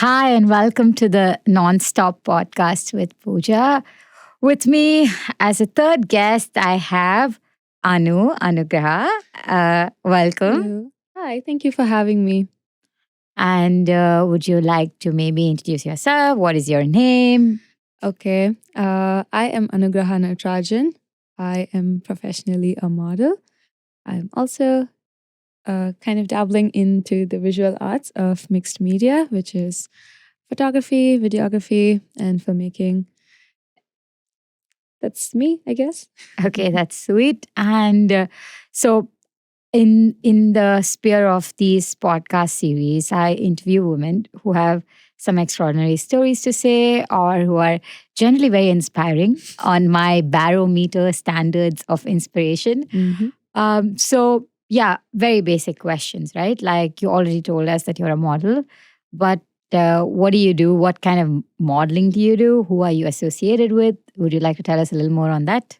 Hi, and welcome to the Nonstop Podcast with Pooja. With me as a third guest, I have Anugraha. Welcome. Hello. Hi, thank you for having me. And would you like to maybe introduce yourself? What is your name? Okay. I am Anugraha Natarajan. I am professionally a model. I'm also kind of dabbling into the visual arts of mixed media, which is photography, videography, and filmmaking. That's me, I guess. Okay, that's sweet. And so, in the sphere of these podcast series, I interview women who have some extraordinary stories to say or who are generally very inspiring on my barometer standards of inspiration. So, yeah, very basic questions, right? Like you already told us that you're a model, but what do you do? What kind of modeling do you do? Who are you associated with? Would you like to tell us a little more on that?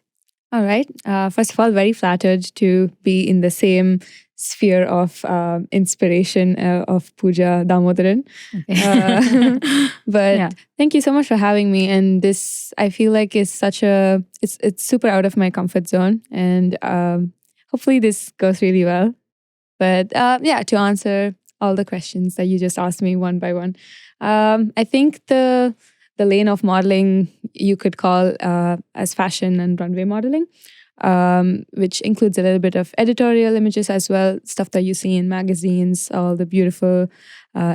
All right. First of all, very flattered to be in the same sphere of inspiration of Pooja Damodaran. Okay. But Yeah. thank you so much for having me. And this, I feel like, is such a it's super out of my comfort zone, and hopefully this goes really well. But yeah, to answer all the questions that you just asked me one by one, I think the lane of modeling you could call as fashion and runway modeling, which includes a little bit of editorial images as well, stuff that you see in magazines, all the beautiful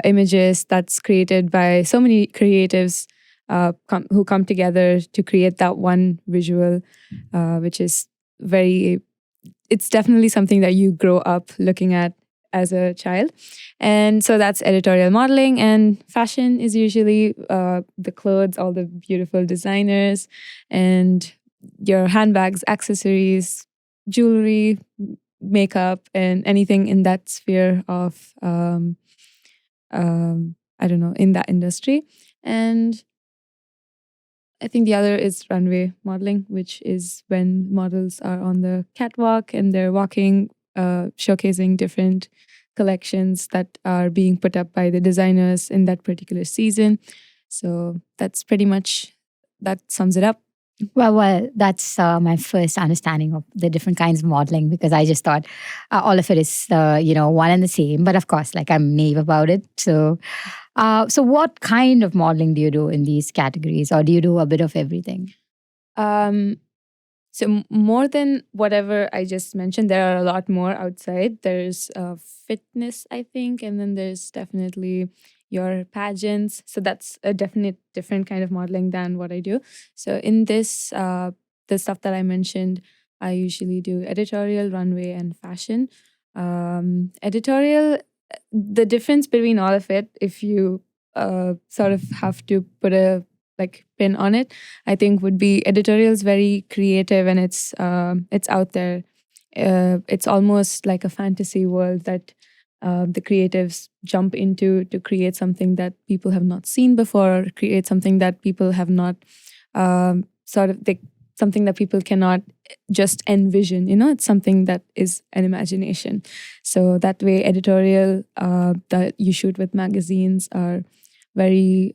images that's created by so many creatives who come together to create that one visual, which is it's definitely something that you grow up looking at as a child. And so that's editorial modeling. And fashion is usually the clothes, all the beautiful designers, and your handbags, accessories, jewelry, makeup, and anything in that sphere of, I don't know, in that industry. And I think the other is runway modeling, which is when models are on the catwalk and they're walking, showcasing different collections that are being put up by the designers in that particular season. So that's pretty much, that sums it up. Well, that's my first understanding of the different kinds of modeling because I just thought all of it is, one and the same. But of course, like I'm naive about it. So what kind of modeling do you do in these categories, or do you do a bit of everything? Um, so more than whatever I just mentioned, there are a lot more outside. There's fitness, I think, and then there's definitely your pageants. So that's a definite different kind of modeling than what I do. So in this, the stuff that I mentioned, I usually do editorial, runway, and fashion. Editorial, the difference between all of it, if you sort of have to put a pin on it, I think would be editorial is very creative and it's out there. It's almost like a fantasy world that the creatives jump into to create something that people have not seen before, or create something that people have not something that people cannot just envision. It's something that is an imagination. So that way, editorial that you shoot with magazines are very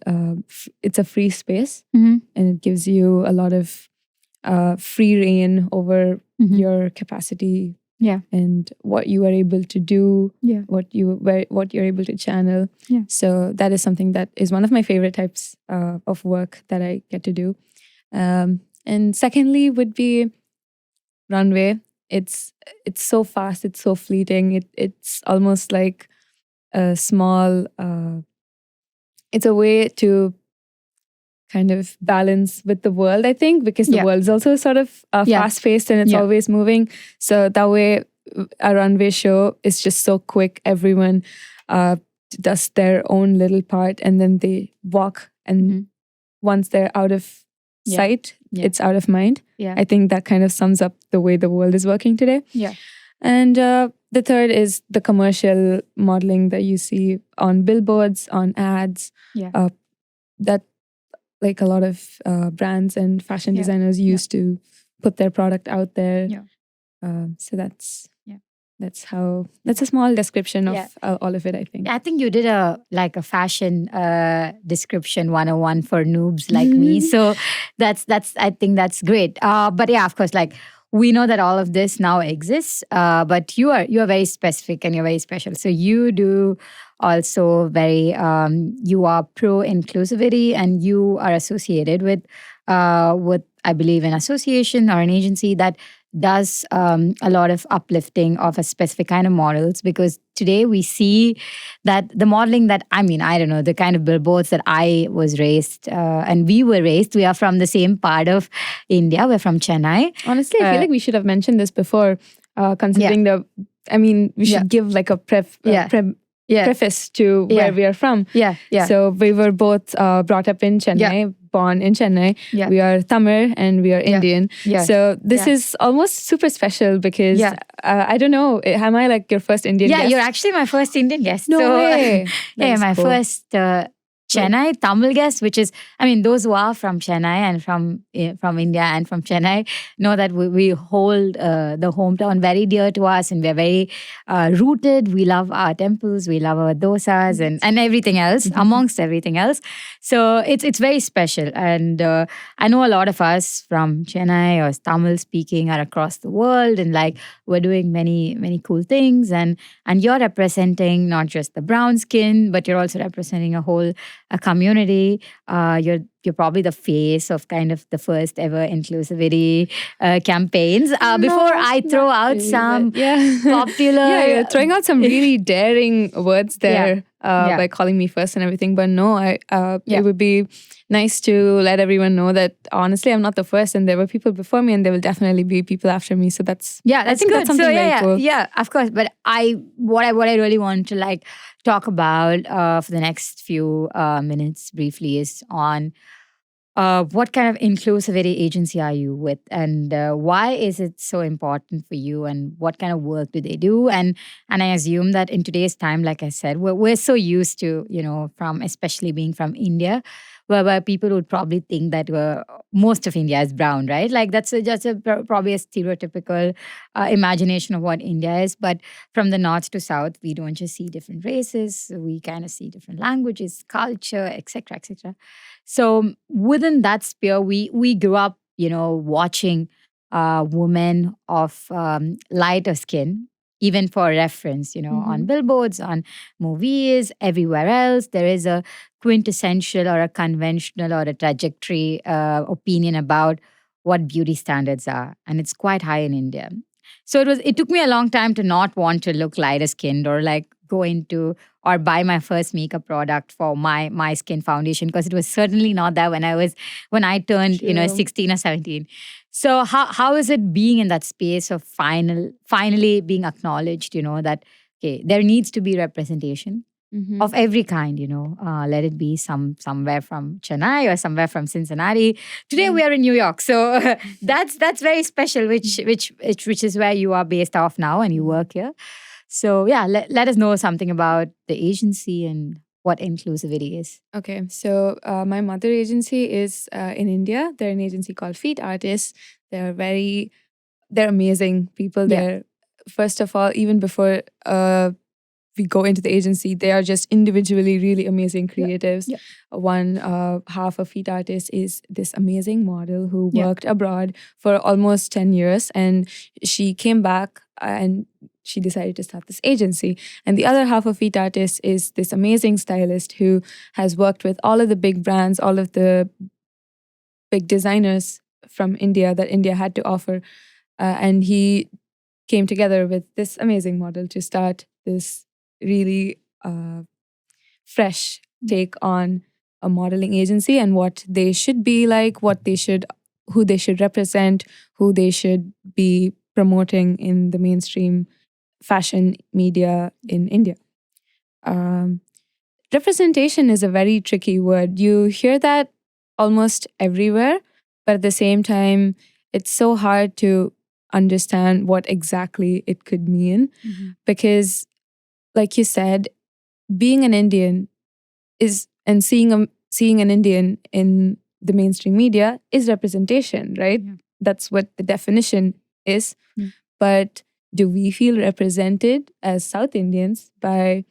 it's a free space, Mm-hmm. and it gives you a lot of free reign over your capacity, Yeah. and what you are able to do, Yeah. what you're able to channel. Yeah. So that is something that is one of my favorite types of work that I get to do. And secondly would be runway. It's so fast, it's so fleeting, it's almost like a small it's a way to kind of balance with the world, I think, because the Yeah. world is also sort of Yeah. fast paced and it's Yeah. always moving. So that way, a runway show is just so quick. Everyone does their own little part and then they walk. And once they're out of Yeah. sight, Yeah. it's out of mind. Yeah. I think that kind of sums up the way the world is working today. Yeah. And the third is the commercial modeling that you see on billboards, on ads. Yeah. That like a lot of brands and fashion Yeah. designers use to put their product out there. Yeah. So that's that's a small description of Yeah. all of it, I think. I think you did a fashion description 101 for noobs like me. So that's I think that's great. But yeah, of course, like we know that all of this now exists. But you are very specific and you're very special. So you do also very you are pro inclusivity and you are associated with I believe an association or an agency that does a lot of uplifting of a specific kind of models, because today we see that the modeling that I don't know, the kind of billboards that I was raised and we were raised, we are from the same part of India. We're from Chennai. Honestly, I feel like we should have mentioned this before, considering we should give like a preface to where we are from. So we were both brought up in Chennai, born in Chennai. We are Tamil and we are Indian. So this is almost super special because I don't know, am I like your first Indian guest? You're actually my first Indian guest. No way. My cool. First Chennai Tamil guest, which is, those who are from Chennai and from India and from Chennai know that we hold the hometown very dear to us, and we're very rooted. We love our temples, we love our dosas and everything else, amongst everything else. So it's very special. And I know a lot of us from Chennai or Tamil speaking are across the world, and like we're doing many, many cool things. And you're representing not just the brown skin, but you're also representing a community. You're probably the face of kind of the first ever inclusivity campaigns. Before I throw out some popular... you're throwing out some really daring words there by calling me first and everything. But no, it would be nice to let everyone know that honestly, I'm not the first, and there were people before me, and there will definitely be people after me. So that's I think good. That's something very cool. Yeah, of course. But what I really want to like talk about for the next few minutes briefly is on what kind of inclusivity agency are you with, and why is it so important for you, and what kind of work do they do? And I assume that in today's time, like I said, we're so used to, from especially being from India, where people would probably think that most of India is brown, right? Like that's probably a stereotypical imagination of what India is. But from the north to south, we don't just see different races; we kind of see different languages, culture, etc., etc. So within that sphere, we grew up, watching women of lighter skin, even for reference, on billboards, on movies, everywhere else. There is a quintessential or a conventional or a trajectory opinion about what beauty standards are. And it's quite high in India. So it took me a long time to not want to look lighter skinned or like go into or buy my first makeup product for my skin foundation, because it was certainly not that when I turned 16 or 17. So how is it being in that space of finally being acknowledged, that okay, there needs to be representation of every kind, let it be somewhere from Chennai or somewhere from Cincinnati. Today we are in New York, so that's very special, which is where you are based off now and you work here. So yeah, let us know something about the agency and what inclusivity is. Okay, so my mother agency is in India. They're an agency called Feet Artists. They're amazing people. They're, first of all, even before we go into the agency, they are just individually really amazing creatives. One half of Feet Artists is this amazing model who worked abroad for almost 10 years, and she came back and she decided to start this agency. And the other half of Feet Artists is this amazing stylist who has worked with all of the big brands, all of the big designers from India that India had to offer. And he came together with this amazing model to start this really fresh take on a modeling agency and what they should be like, who they should represent, who they should be promoting in the mainstream fashion media in India. Representation is a very tricky word. You hear that almost everywhere, but at the same time, it's so hard to understand what exactly it could mean. Because, like you said, being an Indian and seeing an Indian in the mainstream media is representation, right? That's what the definition is. But do we feel represented as South Indians by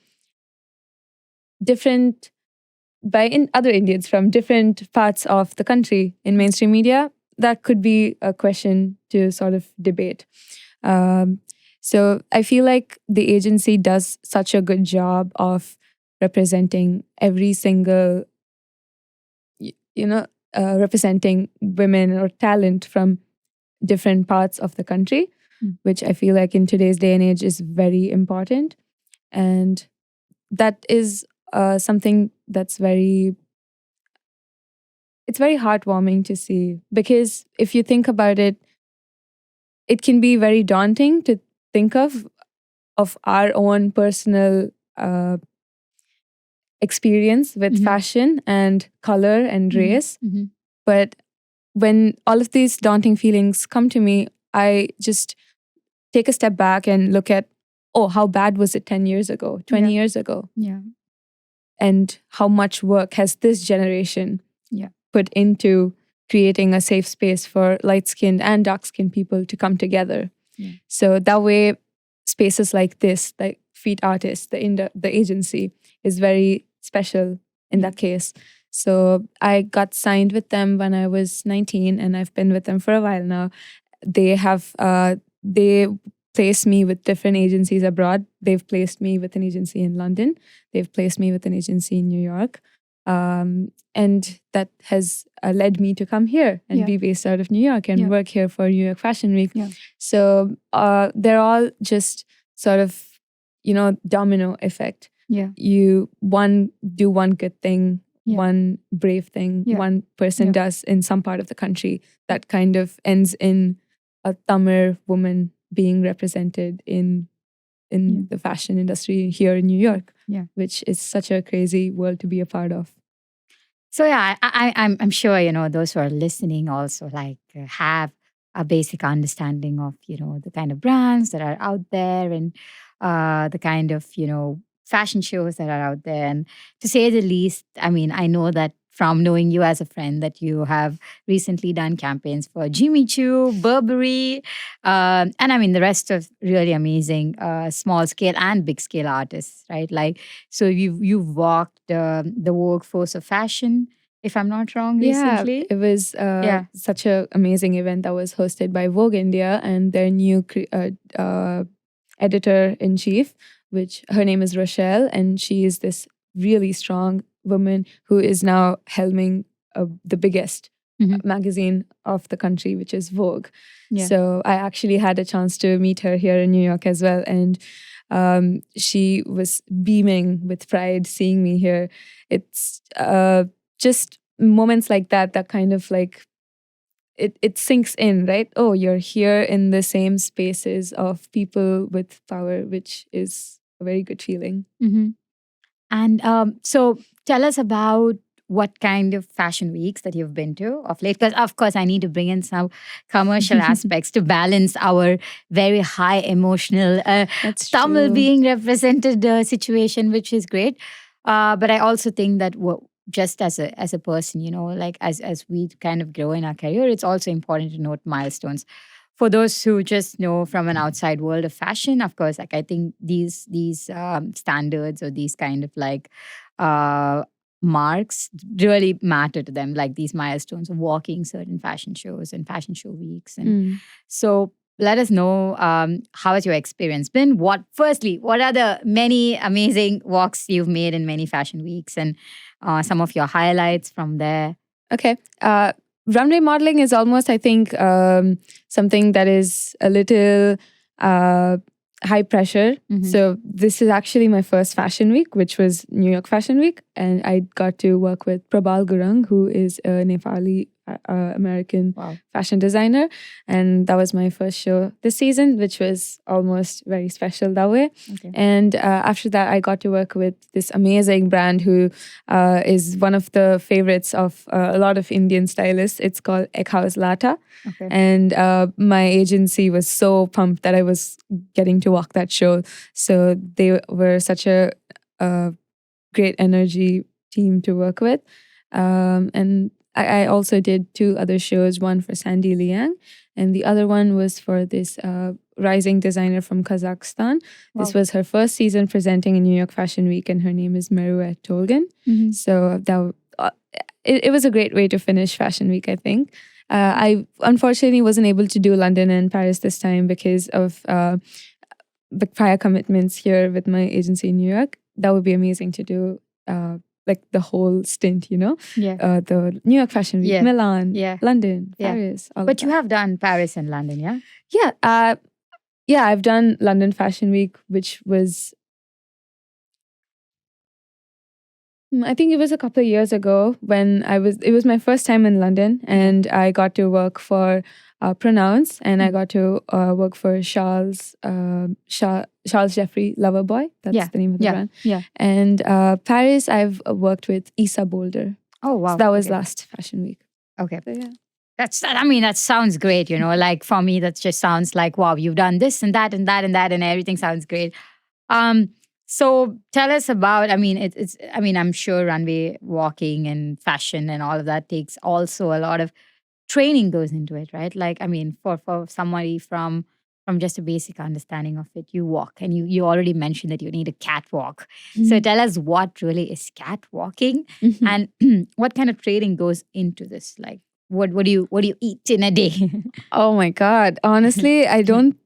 other Indians from different parts of the country in mainstream media? That could be a question to sort of debate. Um, so I feel like the agency does such a good job of representing every single, representing women or talent from different parts of the country, which I feel like in today's day and age is very important. And that is something that's it's very heartwarming to see, because if you think about it, it can be very daunting to think of our own personal experience with fashion and color and race. But when all of these daunting feelings come to me, I just take a step back and look at, oh, how bad was it 10 years ago, 20 years ago? Yeah. And how much work has this generation put into creating a safe space for light-skinned and dark-skinned people to come together. So that way, spaces like this, like Feet Artists, the agency, is very special in that case. So I got signed with them when I was 19, and I've been with them for a while now. They placed me with different agencies abroad. They've placed me with an agency in London. They've placed me with an agency in New York. And that has led me to come here and be based out of New York and work here for New York Fashion Week. So they're all just sort of, domino effect. You do one good thing, one brave thing, one person does in some part of the country that kind of ends in a Tamil woman being represented in the fashion industry here in New York, which is such a crazy world to be a part of. So I'm sure those who are listening also have a basic understanding of the kind of brands that are out there and the kind of fashion shows that are out there. And to say the least, I mean, I know that from knowing you as a friend that you have recently done campaigns for Jimmy Choo, Burberry, and I mean the rest of really amazing small scale and big scale artists, right? Like, so you've walked the workforce of fashion, if I'm not wrong, recently. It was such an amazing event that was hosted by Vogue India and their new editor-in-chief, which her name is Rochelle, and she is this really strong woman who is now helming the biggest magazine of the country, which is Vogue. So I actually had a chance to meet her here in New York as well. And she was beaming with pride seeing me here. It's just moments like that kind of like, it sinks in, right? Oh, you're here in the same spaces of people with power, which is a very good feeling. And so tell us about what kind of fashion weeks that you've been to of late. Because, of course, I need to bring in some commercial aspects to balance our very high emotional Tamil being represented situation, which is great. But I also think that just as a person, like as we kind of grow in our career, it's also important to note milestones. For those who just know from an outside world of fashion, of course, like I think these standards or these kind of like marks really matter to them, like these milestones of walking certain fashion shows and fashion show weeks. And so let us know how has your experience been? What are the many amazing walks you've made in many fashion weeks and some of your highlights from there? Okay. Runway modeling is almost, I think, something that is a little high pressure. So this is actually my first fashion week, which was New York Fashion Week. And I got to work with Prabal Gurung, who is a Nepali American fashion designer. And that was my first show this season, which was almost very special that way. And after that, I got to work with this amazing brand who is one of the favorites of a lot of Indian stylists. It's called Eckhouse Lata. And my agency was so pumped that I was getting to walk that show. So they were such a great energy team to work with. And I also did 2 other shows, one for Sandy Liang, and the other one was for this rising designer from Kazakhstan. This Wow. was her first season presenting in New York Fashion Week, and her name is Meruet Tolgan. Mhm. So it was a great way to finish Fashion Week, I think. I unfortunately wasn't able to do London and Paris this time because of the prior commitments here with my agency in New York. That would be amazing to do, like the whole stint, Yeah. the New York Fashion Week, Yeah. Milan, Yeah. London, Yeah. Paris. All But of you that. have done Paris and London, yeah? Yeah, I've done London Fashion Week, which was, I think it was a couple of years ago when it was my first time in London, and I got to work for Pronounce, and I got to work for Charles Jeffrey Loverboy. That's the name of the brand. Yeah. And Paris, I've worked with Issa Boulder. Oh, wow. So that was Okay. last Fashion Week. Okay. So yeah. That sounds great, like for me, that just sounds like, wow, you've done this and that and that and that, and everything sounds great. So tell us about, I'm sure runway walking and fashion and all of that takes also a lot of training goes into it, right? Like, for somebody from just a basic understanding of it, you walk and you already mentioned that you need a catwalk. So tell us what really is catwalking and what kind of training goes into this? Like, what do you eat in a day? Oh my God. Honestly, I don't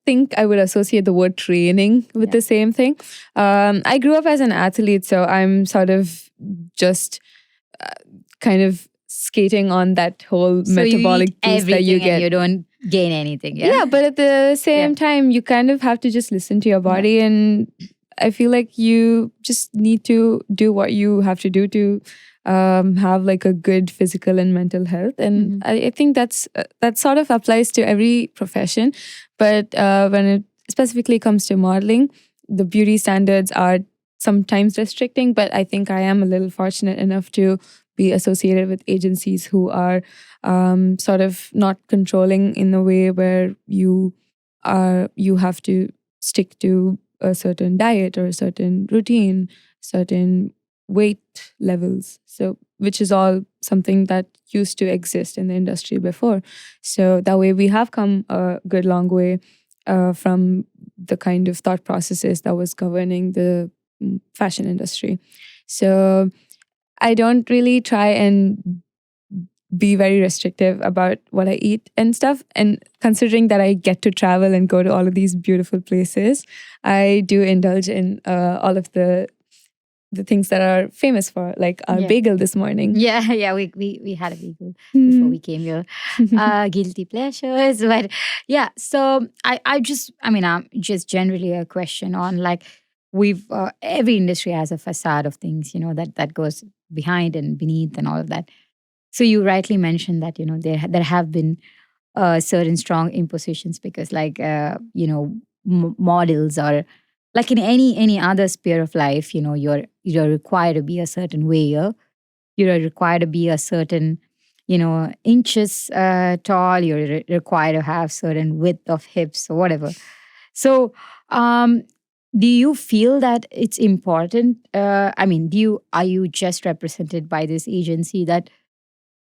think I would associate the word training with the same thing. I grew up as an athlete, so I'm sort of just kind of skating on that whole So metabolic you eat boost that you everything get. and you don't gain anything. Yeah. Yeah, but at the same time, you kind of have to just listen to your body. And I feel like you just need to do what you have to do to have like a good physical and mental health. And I think that sort of applies to every profession. But when it specifically comes to modeling, the beauty standards are sometimes restricting. But I think I am a little fortunate enough to be associated with agencies who are sort of not controlling in a way where you have to stick to a certain diet or a certain routine, certain weight levels. So, which is all something that used to exist in the industry before. So that way we have come a good long way from the kind of thought processes that was governing the fashion industry. So I don't really try and be very restrictive about what I eat and stuff. And considering that I get to travel and go to all of these beautiful places, I do indulge in all of the things that are famous for, like our bagel this morning. Yeah, we had a bagel before we came here. Guilty pleasures, but yeah. So I'm just generally a question on like we've every industry has a facade of things, that goes behind and beneath and all of that. So you rightly mentioned that there have been certain strong impositions because like models or like in any other sphere of life, you're required to be a certain way. You're required to be a certain inches tall. You're required to have certain width of hips or whatever. So do you feel that it's important? Are you just represented by this agency that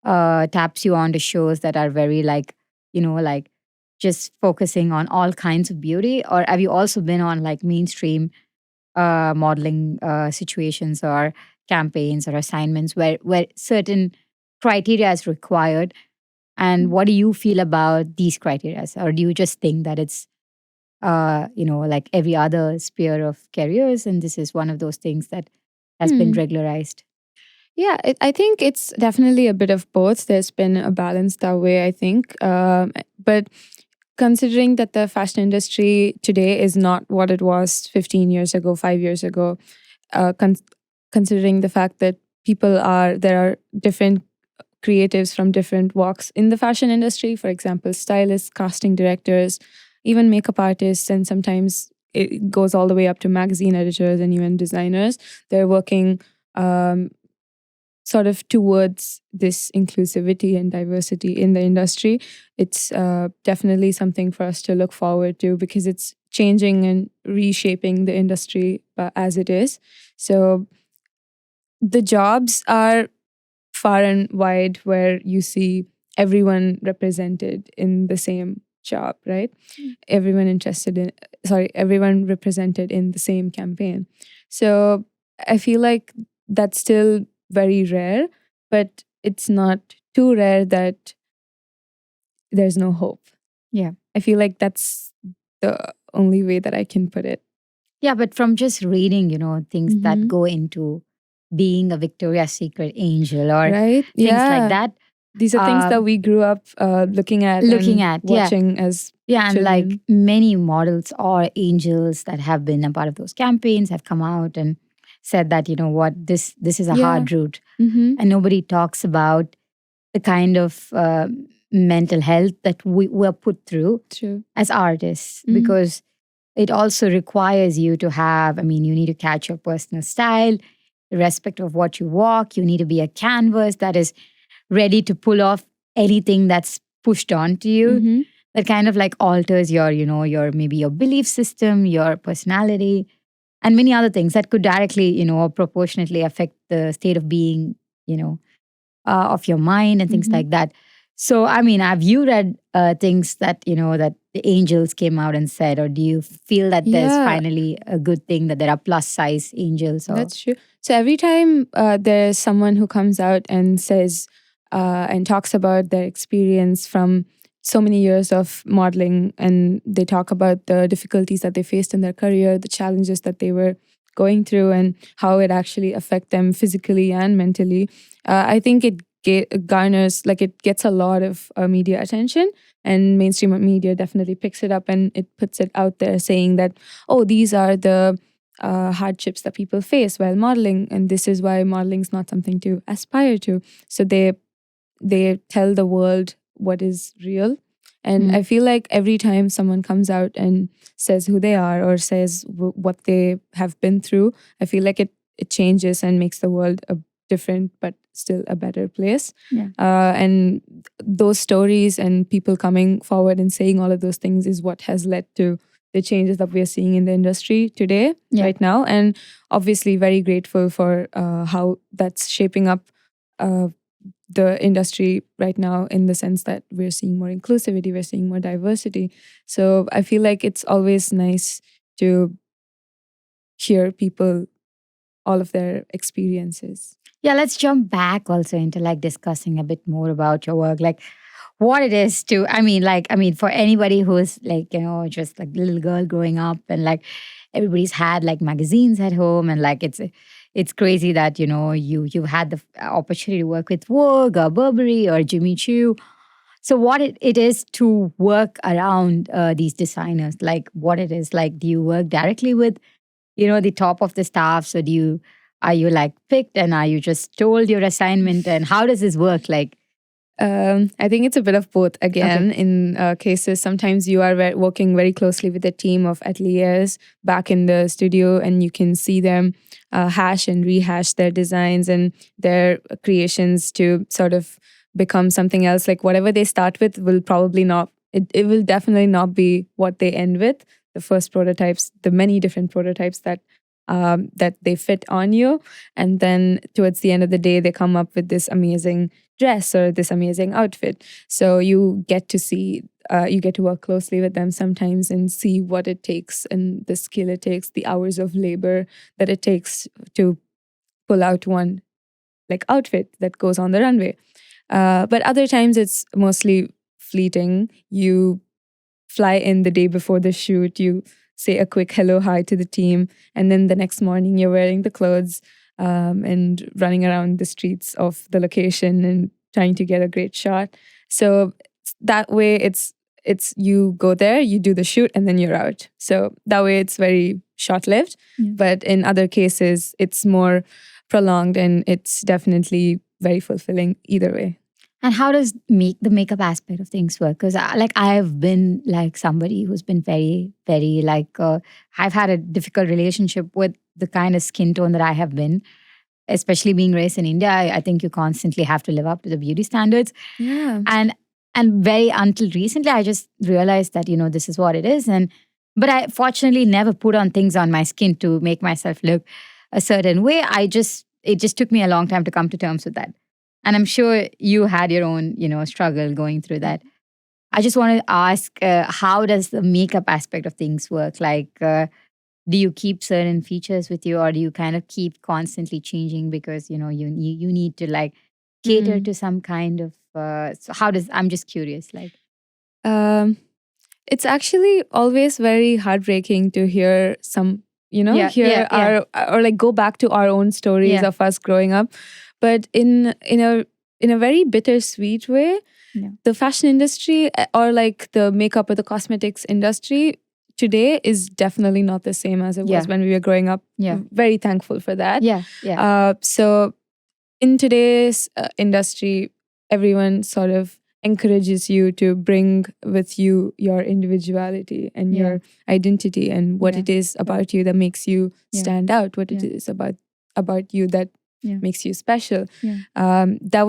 taps you on to shows that are very like like just focusing on all kinds of beauty, or have you also been on like mainstream modeling situations or campaigns or assignments where certain criteria is required? And what do you feel about these criteria, or do you just think that it's like every other sphere of careers and this is one of those things that has been regularized? Yeah, I think it's definitely a bit of both. There's been a balance that way, I think. But considering that the fashion industry today is not what it was 15 years ago, 5 years ago, considering the fact that there are different creatives from different walks in the fashion industry, for example, stylists, casting directors, even makeup artists, and sometimes it goes all the way up to magazine editors and even designers. They're working sort of towards this inclusivity and diversity in the industry. It's definitely something for us to look forward to because it's changing and reshaping the industry as it is. So the jobs are far and wide where you see everyone represented in the same job, right? Everyone represented in the same campaign. So I feel like that's still very rare, but it's not too rare that there's no hope. Yeah. I feel like that's the only way that I can put it. Yeah, but from just reading, things that Mhm. go into being a Victoria's Secret angel or Right? things like Yeah. that, These are things that we grew up looking at looking and at, yeah. watching as Yeah, and like children. many models or angels that have been a part of those campaigns have come out and said that, this is a Yeah. hard route. Mhm. And nobody talks about the kind of mental health that we were put through True. as artists, Mhm. because it also requires you to have, you need to catch your personal style, irrespective of what you walk. You need to be a canvas that is ready to pull off anything that's pushed onto you. Mhm. That kind of like alters your maybe your belief system, your personality, and many other things that could directly, or proportionately affect the state of being, of your mind and things Mhm. like that. So, have you read things that, that the angels came out and said, or do you feel that there's Yeah. finally a good thing that there are plus size angels? Or That's true. So every time there's someone who comes out and says and talks about their experience from so many years of modeling, and they talk about the difficulties that they faced in their career, the challenges that they were going through, and how it actually affect them physically and mentally, I think it garners, like, it gets a lot of media attention, and mainstream media definitely picks it up and it puts it out there saying that, oh, these are the hardships that people face while modeling, and this is why modeling is not something to aspire to. So they tell the world what is real. And I feel like every time someone comes out and says who they are or says what they have been through, I feel like it changes and makes the world a different but still a better place. Yeah. And those stories and people coming forward and saying all of those things is what has led to the changes that we are seeing in the industry today, Yeah. right now. And obviously very grateful for how that's shaping up the industry right now, in the sense that we're seeing more inclusivity, we're seeing more diversity. So I feel like it's always nice to hear people, all of their experiences. Yeah, let's jump back also into like discussing a bit more about your work, like what it is to, for anybody who's like, just like a little girl growing up and like everybody's had like magazines at home, and like it's crazy that, you've had the opportunity to work with Vogue or Burberry or Jimmy Choo. So what it is to work around these designers, like what it is like, do you work directly with, the top of the staff? So are you like picked, and are you just told your assignment, and how does this work? Like, I think it's a bit of both again. In cases, sometimes you are working very closely with a team of ateliers back in the studio, and you can see them hash and rehash their designs and their creations to sort of become something else. Like whatever they start with will probably not, it will definitely not be what they end with. The first prototypes, the many different prototypes that they fit on you. And then towards the end of the day, they come up with this amazing dress or this amazing outfit. So you get to see, you get to work closely with them sometimes and see what it takes and the skill it takes, the hours of labor that it takes to pull out one like outfit that goes on the runway. But other times it's mostly fleeting. You fly in the day before the shoot, you say a quick hello, hi to the team, and then the next morning you're wearing the clothes and running around the streets of the location and trying to get a great shot. So that way it's you go there, you do the shoot, and then you're out. So that way it's very short-lived. Yeah. But in other cases it's more prolonged, and it's definitely very fulfilling either way. and how does the makeup aspect of things work? Because I've been like somebody who's been very, very like, I've had a difficult relationship with the kind of skin tone that I have been, especially being raised in India. I think you constantly have to live up to the beauty standards. Yeah. And very until recently, I just realized that, this is what it is. But I fortunately never put on things on my skin to make myself look a certain way. It just took me a long time to come to terms with that. And I'm sure you had your own, struggle going through that. I just want to ask, how does the makeup aspect of things work? Like, do you keep certain features with you, or do you kind of keep constantly changing because you need to like cater to some kind of? So how does? I'm just curious. Like, Um, it's actually always very heartbreaking to hear some, hear our or like go back to our own stories of us growing up, but in a very bittersweet way. Yeah. The fashion industry or like the makeup or the cosmetics industry today is definitely not the same as it was when we were growing up. Yeah. Very thankful for that. Yeah. So in today's industry, everyone sort of encourages you to bring with you your individuality and your identity and what it is about you that makes you stand out, what it is about you that makes you special. That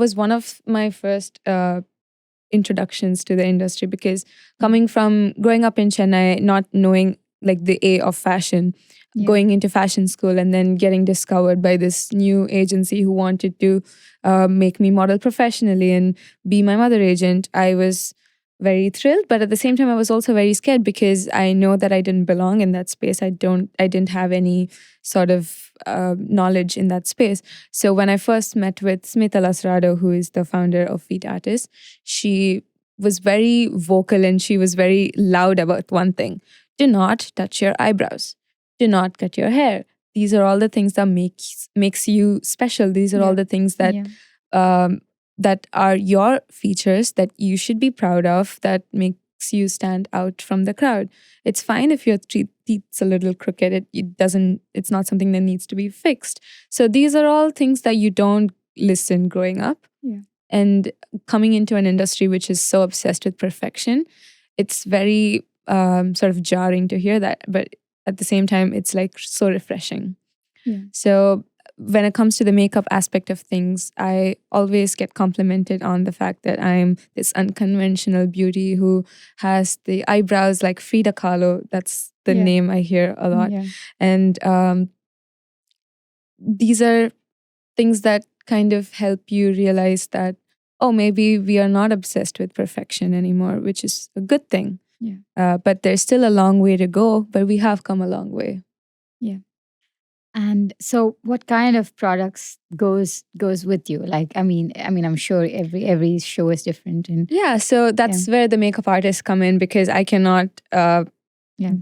was one of my first introductions to the industry, because coming from growing up in Chennai, not knowing like the A of fashion, going into fashion school and then getting discovered by this new agency who wanted to make me model professionally and be my mother agent, I was very thrilled, but at the same time I was also very scared because I know that I didn't belong in that space. I didn't have any sort of knowledge in that space. So when I first met with Smita Lasrado, who is the founder of Feet Artist, she was very vocal and she was very loud about one thing: do not touch your eyebrows, do not cut your hair. These are all the things that makes you special. These are all the things that that are your features that you should be proud of, that makes you stand out from the crowd. It's fine if your teeth's a little crooked. It's not something that needs to be fixed. So these are all things that you don't listen growing up. And coming into an industry which is so obsessed with perfection, it's very sort of jarring to hear that. But at the same time, it's like so refreshing. So when it comes to the makeup aspect of things, I always get complimented on the fact that I'm this unconventional beauty who has the eyebrows like Frida Kahlo. That's the name I hear a lot. And these are things that kind of help you realize that, oh, maybe we are not obsessed with perfection anymore, which is a good thing. But there's still a long way to go, but we have come a long way. And so what kind of products goes with you? Like, I mean, I'm sure every show is different. And so that's where the makeup artists come in, because I cannot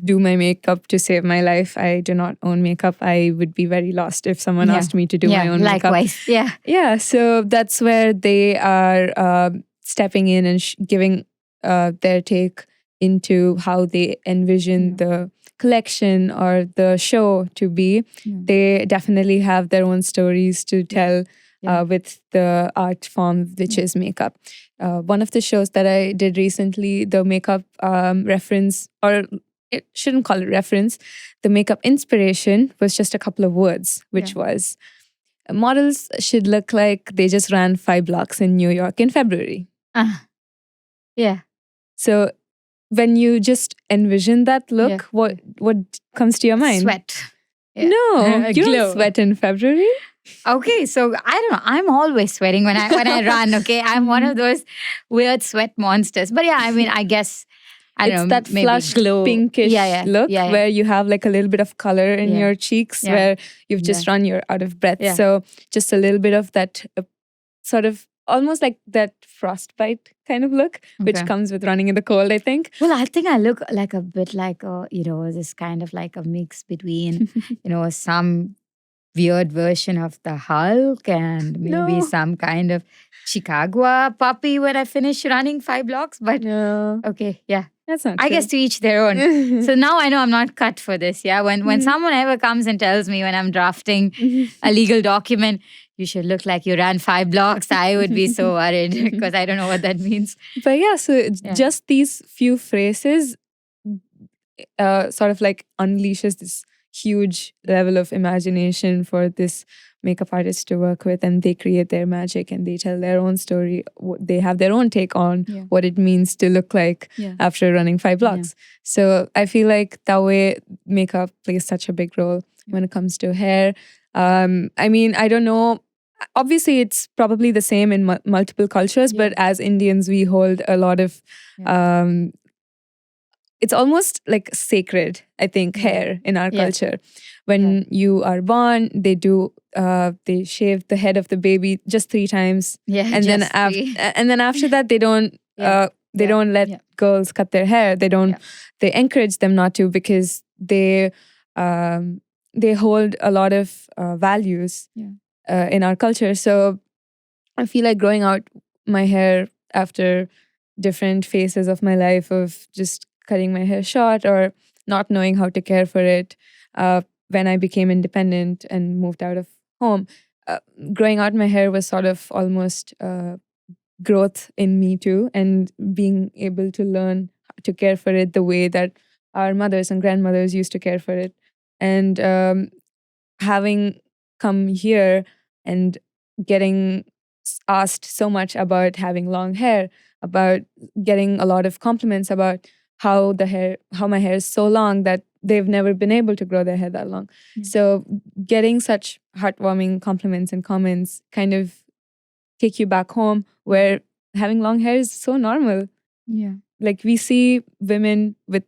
do my makeup to save my life. I do not own makeup. I would be very lost if someone asked me to do my own likewise. makeup. So that's where they are stepping in and giving their take into how they envision the collection or the show to be. They definitely have their own stories to tell with the art form, which is makeup. One of the shows that I did recently, the makeup reference, or it shouldn't call it reference, the makeup inspiration was just a couple of words, which was models should look like they just ran 5 blocks in New York in February. So when you just envision that look, what comes to your mind? Sweat. No, you don't sweat in February. Okay, so I don't know. I'm always sweating when I run. Okay, I'm one of those weird sweat monsters. But I guess I don't know. It's that flushed pinkish look where you have like a little bit of color in your cheeks where you've just run, you're out of breath. So just a little bit of that sort of almost like that frostbite kind of look, which comes with running in the cold, I think. Well, I think I look like a bit like this kind of like a mix between, some weird version of the Hulk and maybe some kind of Chicago puppy when I finish running 5 blocks. But okay, that's not I true. guess to each their own. So now I know I'm not cut for this. When someone ever comes and tells me when I'm drafting a legal document, you should look like you ran 5 blocks, I would be so worried because I don't know what that means. But so just these few phrases sort of like unleashes this huge level of imagination for this makeup artist to work with, and they create their magic and they tell their own story. They have their own take on what it means to look like after running 5 blocks. So I feel like that way makeup plays such a big role when it comes to hair. I mean, I don't know obviously it's probably the same in multiple cultures, but as Indians, we hold a lot of um, it's almost like sacred, I think, hair in our culture. When you are born, they shave the head of the baby just 3 times. And then after that they don't let girls cut their hair. They encourage them not to, because they hold a lot of values in our culture. So I feel like growing out my hair after different phases of my life, of just cutting my hair short or not knowing how to care for it, when I became independent and moved out of home, growing out my hair was sort of almost growth in me too, and being able to learn to care for it the way that our mothers and grandmothers used to care for it. And having come here and getting asked so much about having long hair, about getting a lot of compliments about how my hair is so long that they've never been able to grow their hair that long. So getting such heartwarming compliments and comments kind of take you back home, where having long hair is so normal. Like, we see women with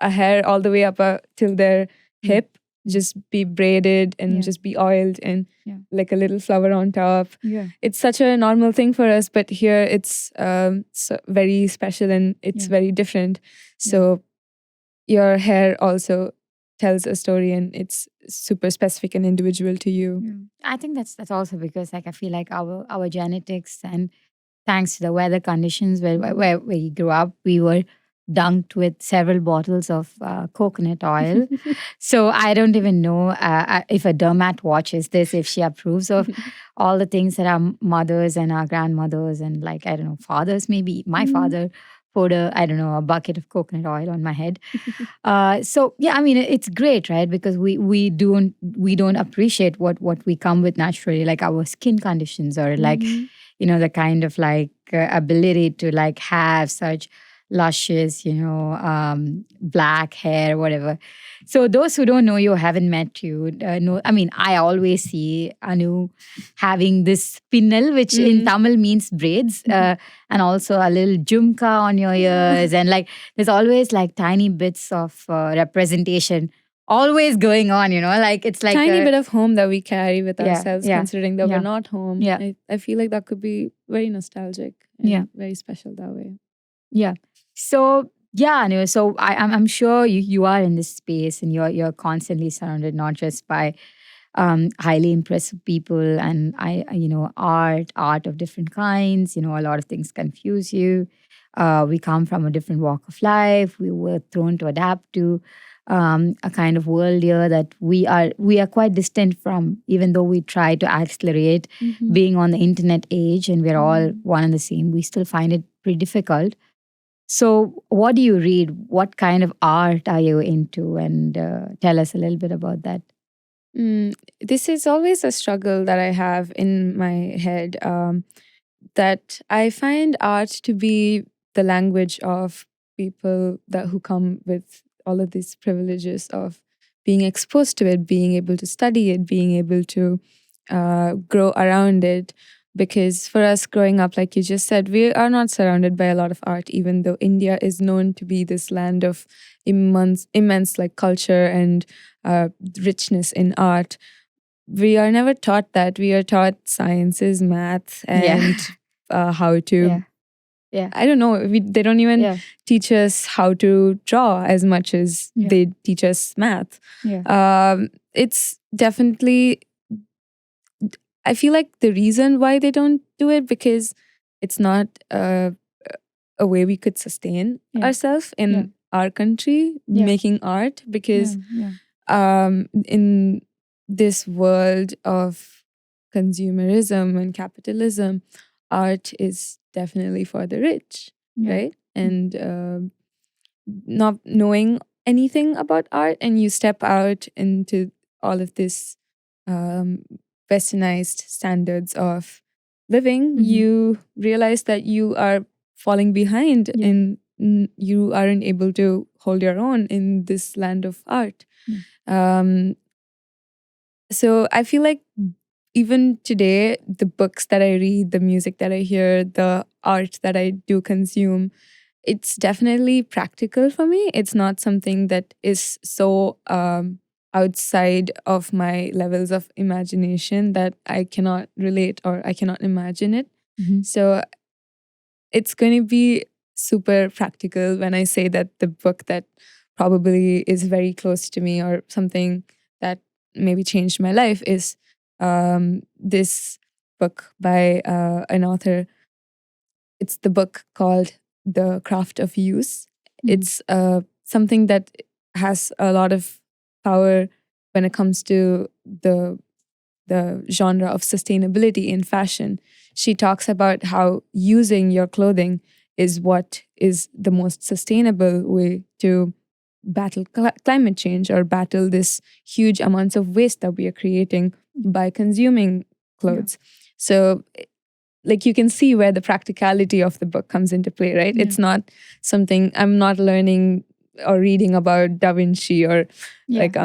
a hair all the way up till their hip just be braided and just be oiled and like a little flower on top. It's such a normal thing for us, but here it's very special, and it's very different. So your hair also tells a story, and it's super specific and individual to you. I think that's also because, like, I feel like our genetics, and thanks to the weather conditions where we grew up, we were dunked with several bottles of coconut oil. So I don't even know if a dermat watches this, if she approves of all the things that our mothers and our grandmothers and, like, I don't know, fathers, maybe my father poured a bucket of coconut oil on my head. So yeah, I mean, it's great, right? Because we don't appreciate what we come with naturally, like our skin conditions, or like the kind of like ability to like have such luscious, black hair, whatever. So those who don't know you, haven't met you, know. I mean, I always see Anu having this pinnal, which in Tamil means braids, and also a little jhumka on your ears, and like there's always like tiny bits of representation always going on. Like it's like tiny bit of home that we carry with ourselves, considering that we're not home. I feel like that could be very nostalgic and very special that way. So so I'm sure you are in this space, and you're constantly surrounded not just by highly impressive people and art of different kinds. A lot of things confuse you. We come from a different walk of life. We were thrown to adapt to a kind of world here that we are quite distant from, even though we try to accelerate being on the internet age, and we're all one and the same. We still find it pretty difficult. So what do you read? What kind of art are you into? And tell us a little bit about that. This is always a struggle that I have in my head, that I find art to be the language of people who come with all of these privileges of being exposed to it, being able to study it, being able to grow around it. Because for us growing up, like you just said, we are not surrounded by a lot of art, even though India is known to be this land of immense like culture and richness in art. We are never taught that. We are taught sciences, math, and how to. I don't know. They don't even teach us how to draw as much as they teach us math. It's definitely. I feel like the reason why they don't do it, because it's not a way we could sustain ourselves in our country making art, because in this world of consumerism and capitalism, art is definitely for the rich, right? And not knowing anything about art, and you step out into all of this westernized standards of living, you realize that you are falling behind and you aren't able to hold your own in this land of art. So I feel like even today, the books that I read, the music that I hear, the art that I do consume, it's definitely practical for me. It's not something that is so outside of my levels of imagination that I cannot relate or I cannot imagine it. So it's going to be super practical when I say that the book that probably is very close to me or something that maybe changed my life is this book by an author. It's the book called The Craft of Use. It's something that has a lot of power when it comes to the genre of sustainability in fashion. She talks about how using your clothing is what is the most sustainable way to battle climate change or battle this huge amounts of waste that we are creating by consuming clothes. So like you can see where the practicality of the book comes into play, right? It's not something I'm not learning or reading about Da Vinci or like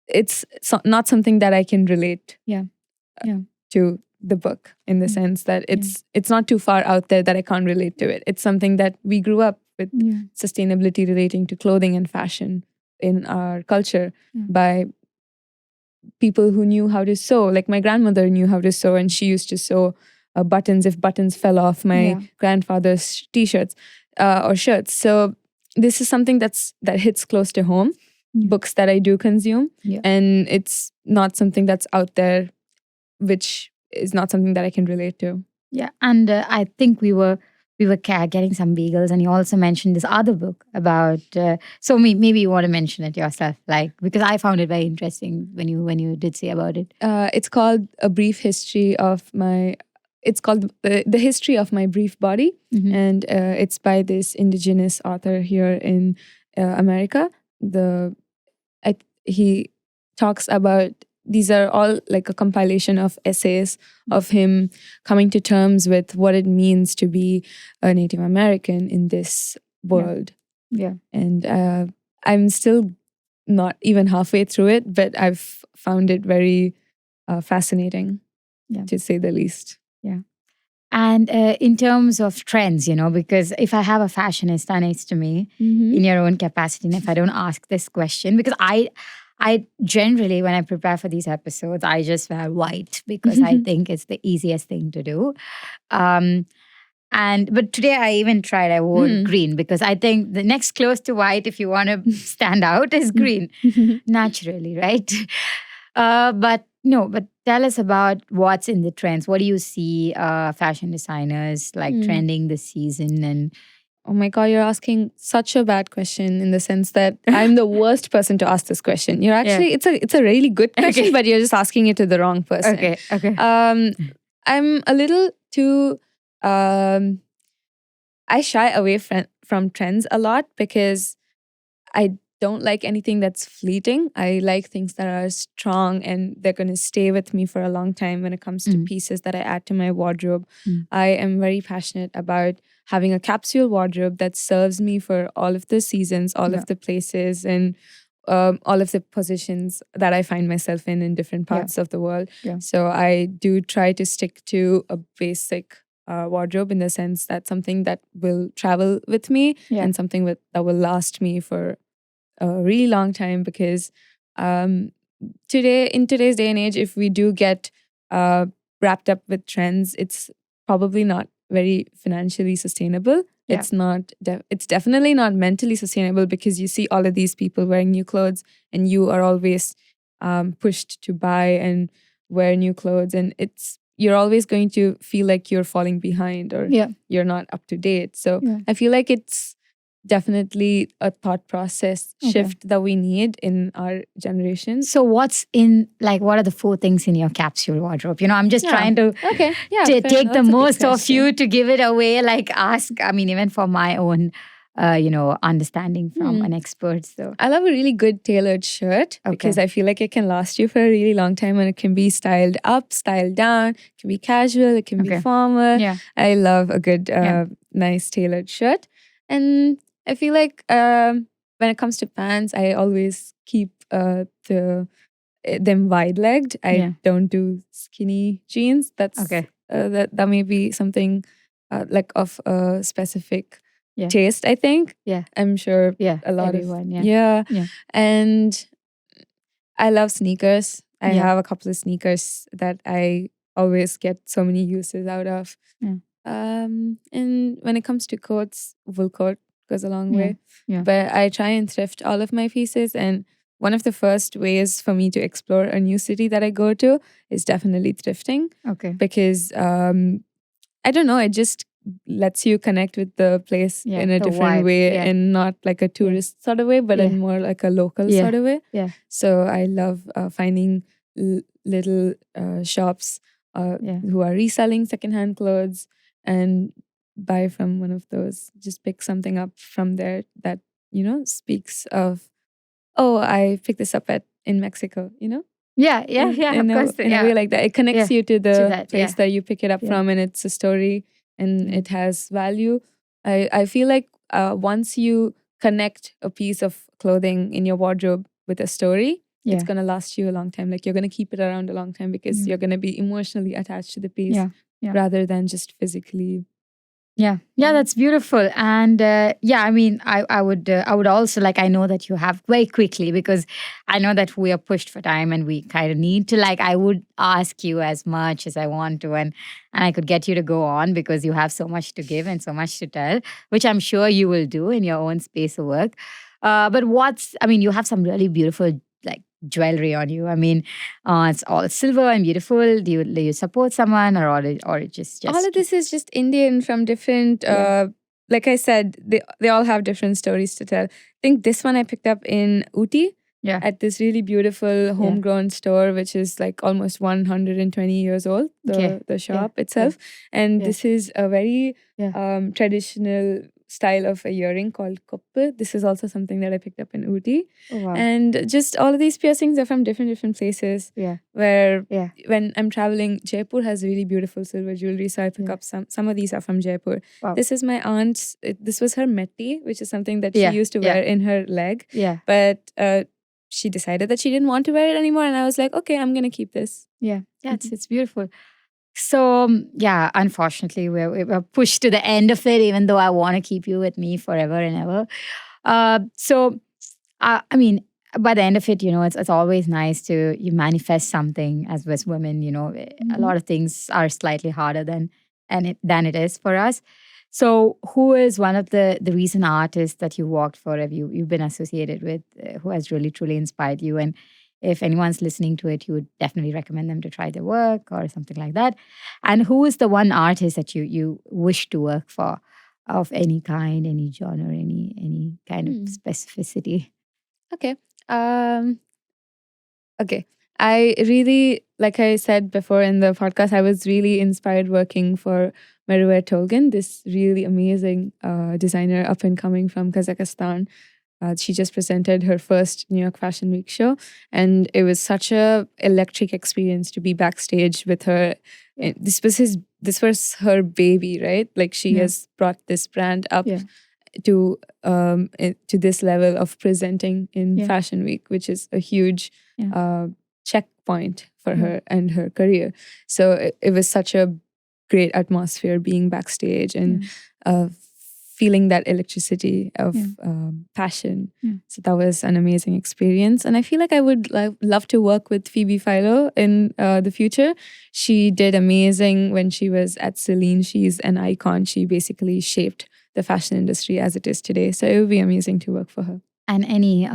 it's not something that I can relate to the book in the sense that it's not too far out there that I can't relate to it. It's something that we grew up with sustainability relating to clothing and fashion in our culture by people who knew how to sew. Like my grandmother knew how to sew and she used to sew buttons if buttons fell off my grandfather's t-shirts or shirts. So this is something that hits close to home, books that I do consume. And it's not something that's out there, which is not something that I can relate to. Yeah. And I think we were getting some bagels, and you also mentioned this other book about so maybe you want to mention it yourself, like, because I found it very interesting when you did say about it. It's called It's called The History of My Brief Body, and it's by this indigenous author here in America. He talks about, these are all like a compilation of essays of him coming to terms with what it means to be a Native American in this world. Yeah. And I'm still not even halfway through it, but I've found it very fascinating, to say the least. Yeah. And in terms of trends, because if I have a fashionista next to me in your own capacity, and if I don't ask this question, because I generally, when I prepare for these episodes, I just wear white because I think it's the easiest thing to do. But today I even tried, I wore green because I think the next close to white, if you want to stand out, is green, naturally, right? But tell us about what's in the trends. What do you see fashion designers like trending this season? And oh my God, you're asking such a bad question in the sense that I'm the worst person to ask this question. You're actually, it's a really good question, but you're just asking it to the wrong person. Okay. I'm a little too, I shy away from trends a lot because I don't like anything that's fleeting. I like things that are strong and they're going to stay with me for a long time when it comes to pieces that I add to my wardrobe. I am very passionate about having a capsule wardrobe that serves me for all of the seasons, all of the places, and all of the positions that I find myself in different parts of the world. So I do try to stick to a basic wardrobe in the sense that something that will travel with me and something that will last me for a really long time, because in today's day and age, if we do get wrapped up with trends, it's probably not very financially sustainable. It's not. It's definitely not mentally sustainable, because you see all of these people wearing new clothes, and you are always pushed to buy and wear new clothes, and you're always going to feel like you're falling behind or you're not up to date. So I feel like it's definitely a thought process shift that we need in our generation. So what are the 4 things in your capsule wardrobe? I'm just trying to take the most of you to give it away, like ask, even for my own understanding from an expert. So I love a really good tailored shirt because I feel like it can last you for a really long time, and it can be styled up, styled down, it can be casual, it can be formal. I love a good nice tailored shirt. And I feel like when it comes to pants, I always keep the them wide-legged. I Yeah. don't do skinny jeans. That's Okay. that may be something like of a specific Yeah. taste, I think. Yeah. I'm sure Yeah. a lot Everyone. of Yeah. And I love sneakers. I Yeah. have a couple of sneakers that I always get so many uses out of. Yeah. And when it comes to coats, wool coat goes a long Yeah. way. Yeah. But I try and thrift all of my pieces. And one of the first ways for me to explore a new city that I go to is definitely thrifting. Okay. Because I don't know, it just lets you connect with the place Yeah, in a the different vibe, way, yeah. and not like a tourist sort of way, but Yeah. in more like a local Yeah. sort of way. Yeah. So I love finding little shops Yeah. who are reselling secondhand clothes and buy from one of those. Just pick something up from there that, speaks of, oh, I picked this up in Mexico, Yeah. Yeah. Yeah. Of course. in a way like that. It connects you to the that, place that you pick it up Yeah. from, and it's a story and Yeah. it has value. I feel like once you connect a piece of clothing in your wardrobe with a story, it's going to last you a long time. Like, you're going to keep it around a long time because you're going to be emotionally attached to the piece rather than just physically. Yeah, that's beautiful. And I mean, I would also, like, I know that you have very quickly, because I know that we are pushed for time and we kind of need to, like, I would ask you as much as I want to, and I could get you to go on because you have so much to give and so much to tell, which I'm sure you will do in your own space of work. But you have some really beautiful, like, jewelry on you. I mean, it's all silver and beautiful. Do you support someone, or it just all of this is just Indian from different. Like I said, they all have different stories to tell. I think this one I picked up in Ooty. Yeah. At this really beautiful homegrown store, which is like almost 120 years old, the shop itself. And this is a very traditional style of a earring called koppe. This is also something that I picked up in Ooty. Oh, wow. And just all of these piercings are from different places. Where when I'm traveling, Jaipur has really beautiful silver jewelry, so I pick up some of these are from Jaipur. Wow. This is my aunt's. This was her metti, which is something that she used to wear in her leg. But she decided that she didn't want to wear it anymore, and I was like, okay, I'm gonna keep this. It's beautiful. So unfortunately, we're pushed to the end of it, even though I want to keep you with me forever and ever. I mean, by the end of it, it's always nice to you manifest something as West women. A lot of things are slightly harder than it is for us. So, who is one of the recent artists that you worked for, have you've been associated with, who has really truly inspired you? And if anyone's listening to it, you would definitely recommend them to try their work or something like that. And who is the one artist that you wish to work for, of any kind, any genre, any kind of specificity? Okay. Okay. I really, like I said before in the podcast, I was really inspired working for Merve Tolgan, this really amazing designer up and coming from Kazakhstan. She just presented her first New York Fashion Week show, and it was such a electric experience to be backstage with her. This was her baby, right? Like, she has brought this brand up to this level of presenting in Fashion Week, which is a huge checkpoint for her and her career. So it was such a great atmosphere being backstage and feeling that electricity of passion. So that was an amazing experience. And I feel like I would love to work with Phoebe Philo in the future. She did amazing when she was at Celine. She's an icon. She basically shaped the fashion industry as it is today. So it would be amazing to work for her. And any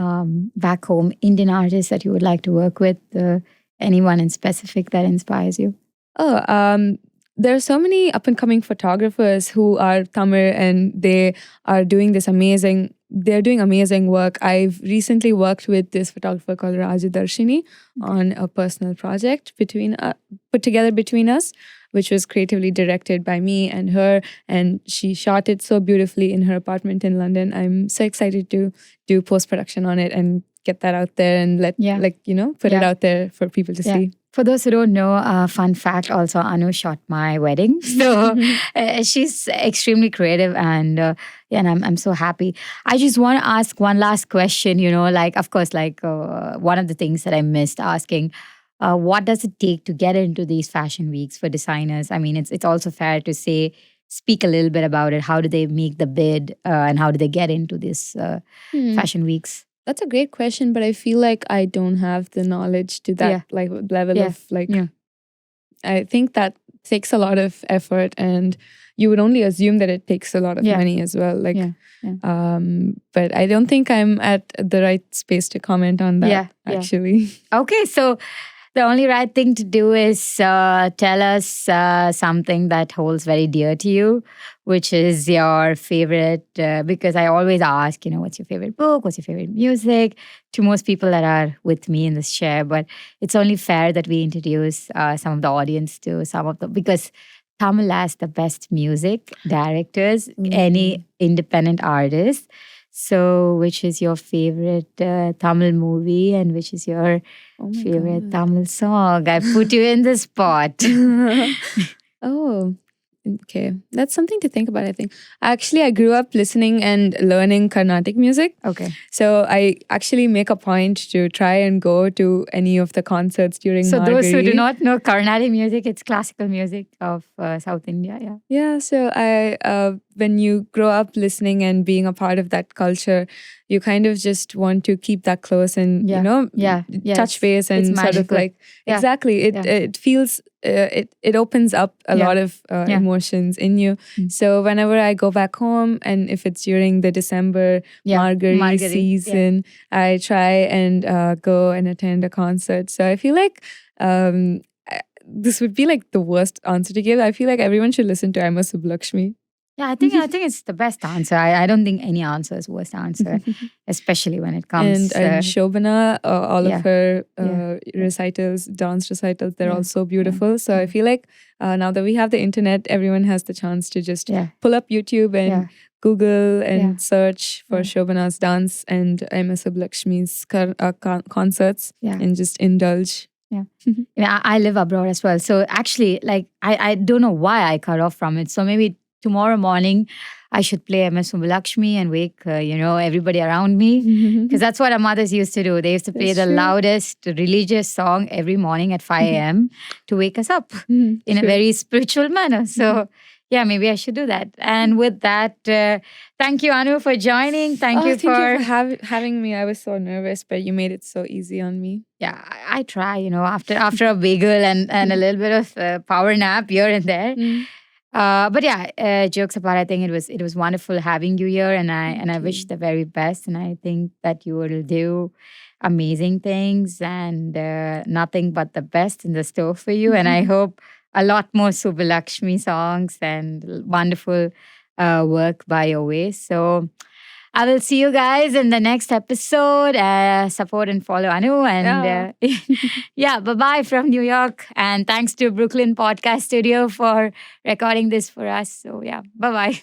back home Indian artists that you would like to work with? Anyone in specific that inspires you? There are so many up-and-coming photographers who are Tamil, and they are doing amazing work. I've recently worked with this photographer called Raju Darshini on a personal project put together between us, which was creatively directed by me and her, and she shot it so beautifully in her apartment in London. I'm so excited to do post-production on it and get that out there and put it out there for people to see. For those who don't know, fun fact also, Anu shot my wedding. So she's extremely creative yeah, and I'm so happy. I just want to ask one last question, like, of course, like one of the things that I missed asking, what does it take to get into these fashion weeks for designers? I mean, it's also fair to say, speak a little bit about it. How do they make the bid and how do they get into these Hmm. fashion weeks? That's a great question, but I feel like I don't have the knowledge to that Yeah. like level Yeah. of like. Yeah. I think that takes a lot of effort, and you would only assume that it takes a lot of Yeah. money as well. Like, Yeah. but I don't think I'm at the right space to comment on that. Yeah. Actually. Okay, so the only right thing to do is tell us something that holds very dear to you, which is your favorite. Because I always ask, what's your favorite book? What's your favorite music? To most people that are with me in this share, but it's only fair that we introduce some of the audience to some of the, because Tamil has the best music directors, any independent artist. So, which is your favorite Tamil movie and which is your favorite Tamil song? I put you in the spot. Oh, okay. That's something to think about, I think. Actually, I grew up listening and learning Carnatic music. Okay. So I actually make a point to try and go to any of the concerts during So those who do Margari. not know Carnatic music, it's classical music of South India. Yeah. Yeah, so when you grow up listening and being a part of that culture, you kind of just want to keep that close and touch base and sort of like exactly. It feels it opens up a lot of emotions in you. So whenever I go back home, and if it's during the December Margari season, I try and go and attend a concert. So I feel like this would be like the worst answer to give. I feel like everyone should listen to Immerse Lakshmi. Yeah, I think it's the best answer. I don't think any answer is worst answer, especially when it comes. And Shobana, all of her recitals, dance recitals, they're all so beautiful. So I feel like now that we have the internet, everyone has the chance to just pull up YouTube and Google and search for Shobana's dance and Immerse Lakshmi's concerts and just indulge. Yeah. I live abroad as well. So actually, like, I don't know why I cut off from it. So maybe tomorrow morning, I should play MS Lakshmi and wake, everybody around me. Because that's what our mothers used to do. They used to play the loudest religious song every morning at 5 a.m. to wake us up in a very spiritual manner. So yeah, maybe I should do that. And with that, thank you, Anu, for joining. Thank you for having me. I was so nervous, but you made it so easy on me. Yeah, I try, after a bagel and a little bit of power nap here and there. But yeah, jokes apart, I think it was wonderful having you here, and I wish the very best, and I think that you will do amazing things and nothing but the best in the store for you. And I hope a lot more Subbalakshmi songs and wonderful work by your way. So I will see you guys in the next episode. Support and follow Anu. And bye-bye from New York. And thanks to Brooklyn Podcast Studio for recording this for us. So yeah, bye-bye.